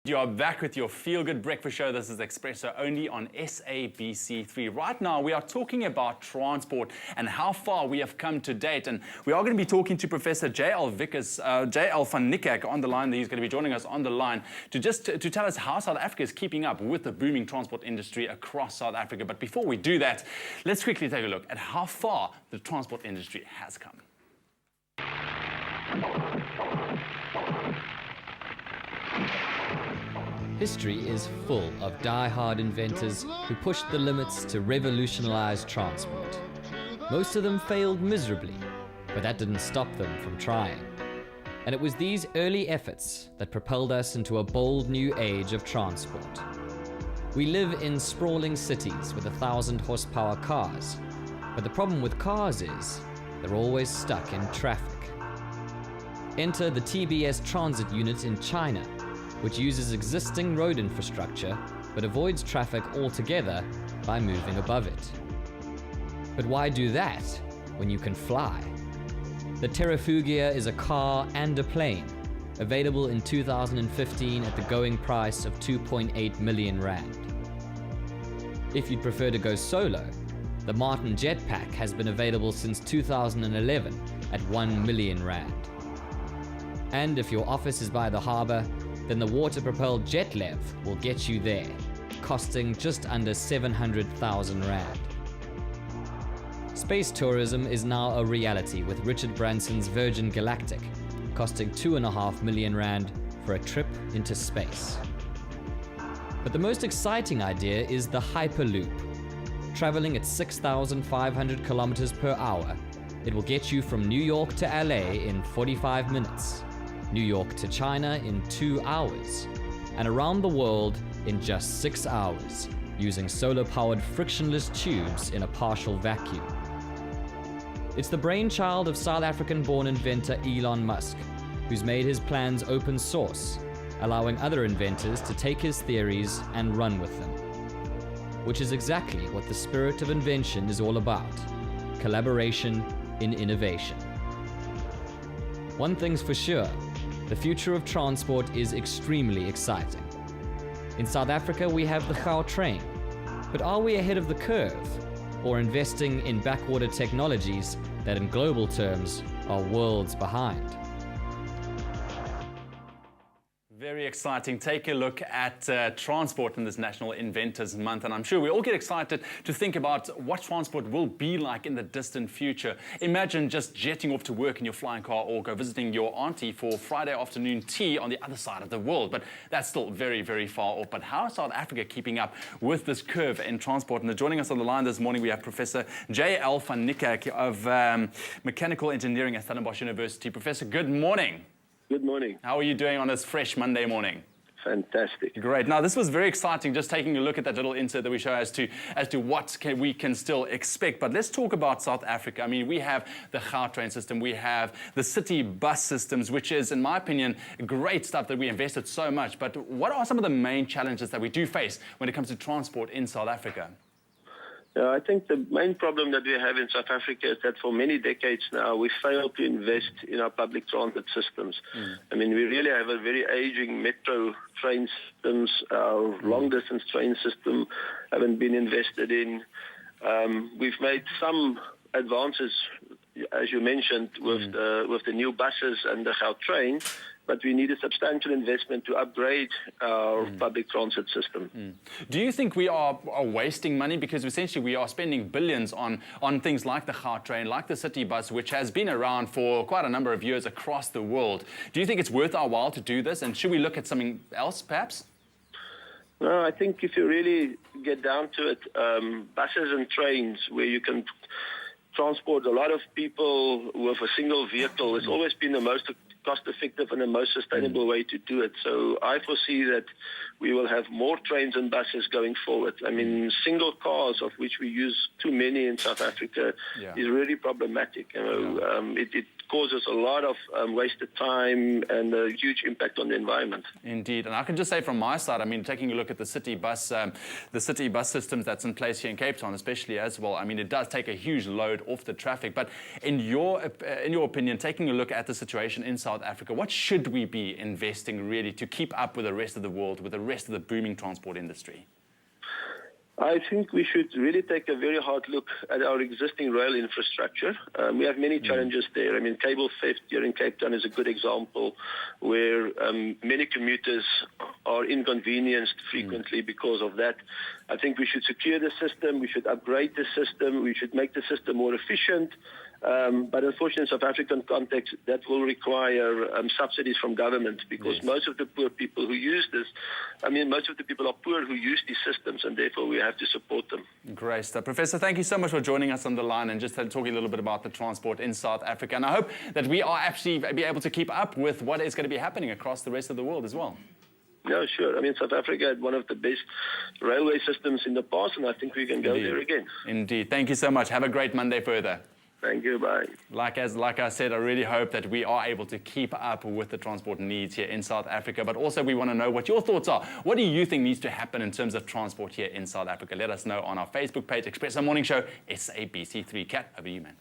You are back with your feel-good breakfast show. This is Expresso only on SABC3. Right now, we are talking about transport and how far we have come to date. And we are going to be talking to Professor J.L. van Niekerk on the line. He's going to be joining us on the line to tell us how South Africa is keeping up with the booming transport industry across South Africa. But before we do that, let's quickly take a look at how far the transport industry has come. History is full of die-hard inventors who pushed the limits to revolutionize transport. Most of them failed miserably, but that didn't stop them from trying. And it was these early efforts that propelled us into a bold new age of transport. We live in sprawling cities with 1,000-horsepower cars, but the problem with cars is they're always stuck in traffic. Enter the TBS transit unit in China, which uses existing road infrastructure but avoids traffic altogether by moving above it. But why do that when you can fly? The Terrafugia is a car and a plane, available in 2015 at the going price of 2.8 million rand. If you'd prefer to go solo, the Martin Jetpack has been available since 2011 at 1 million rand. And if your office is by the harbour, then the water-propelled Jetlev will get you there, costing just under 700,000 rand. Space tourism is now a reality with Richard Branson's Virgin Galactic, costing 2.5 million rand for a trip into space. But the most exciting idea is the Hyperloop. Traveling at 6,500 kilometers per hour, it will get you from New York to LA in 45 minutes. New York to China in 2 hours, and around the world in just 6 hours, using solar-powered frictionless tubes in a partial vacuum. It's the brainchild of South African-born inventor Elon Musk, who's made his plans open source, allowing other inventors to take his theories and run with them. Which is exactly what the spirit of invention is all about: collaboration in innovation. One thing's for sure, the future of transport is extremely exciting. In South Africa, we have the Gautrain, but are we ahead of the curve, or investing in backwater technologies that in global terms are worlds behind? Very exciting. Take a look at transport in this National Inventors Month, and I'm sure we all get excited to think about what transport will be like in the distant future. Imagine just jetting off to work in your flying car or go visiting your auntie for Friday afternoon tea on the other side of the world, but that's still very, very far off. But how is South Africa keeping up with this curve in transport? And joining us on the line this morning, we have Professor J.L. van Niekerk of Mechanical Engineering at Stellenbosch University. Professor, good morning. Good morning. How are you doing on this fresh Monday morning? Fantastic. Great. Now, this was very exciting, just taking a look at that little insert that we show as to what we can still expect. But let's talk about South Africa. I mean, we have the Gautrain system, we have the city bus systems, which is, in my opinion, great stuff that we invested so much. But what are some of the main challenges that we do face when it comes to transport in South Africa? I think the main problem that we have in South Africa is that for many decades now, we failed to invest in our public transit systems. I mean, we really have a very aging metro train systems. Our long-distance train system haven't been invested in. We've made some advances, as you mentioned, with the new buses and the Gautrain, but we need a substantial investment to upgrade our public transit system. Do you think we are wasting money? Because essentially we are spending billions on things like the Gautrain, like the city bus, which has been around for quite a number of years across the world. Do you think it's worth our while to do this? And should we look at something else, perhaps? No, I think if you really get down to it, buses and trains where you can transport a lot of people with a single vehicle has always been the most cost-effective and the most sustainable way to do it. So I foresee that we will have more trains and buses going forward. I mean, single cars, of which we use too many in South Africa, is really problematic. You know, it causes a lot of wasted time and a huge impact on the environment. Indeed, and I can just say from my side, I mean, taking a look at the city bus systems that's in place here in Cape Town, especially as well. I mean, it does take a huge load off the traffic. But in your opinion, taking a look at the situation in South Africa, what should we be investing really to keep up with the rest of the world, with the rest of the booming transport industry? I think we should really take a very hard look at our existing rail infrastructure. We have many challenges there. I mean, cable theft here in Cape Town is a good example where many commuters are inconvenienced frequently because of that. I think we should secure the system. We should upgrade the system. We should make the system more efficient. But unfortunately, in South African context, that will require subsidies from government because most of the poor people who use this, I mean, most of the people are poor who use these systems, and therefore we have to support them. Great stuff. Professor, thank you so much for joining us on the line and just talking a little bit about the transport in South Africa. And I hope that we are actually be able to keep up with what is going to be happening across the rest of the world as well. Yeah, sure. I mean, South Africa had one of the best railway systems in the past, and I think we can go there again. Indeed. Thank you so much. Have a great Monday further. Thank you. Bye. Like I said, I really hope that we are able to keep up with the transport needs here in South Africa. But also we want to know what your thoughts are. What do you think needs to happen in terms of transport here in South Africa? Let us know on our Facebook page, Expresso Morning Show, SABC3. Cat, over to you, man.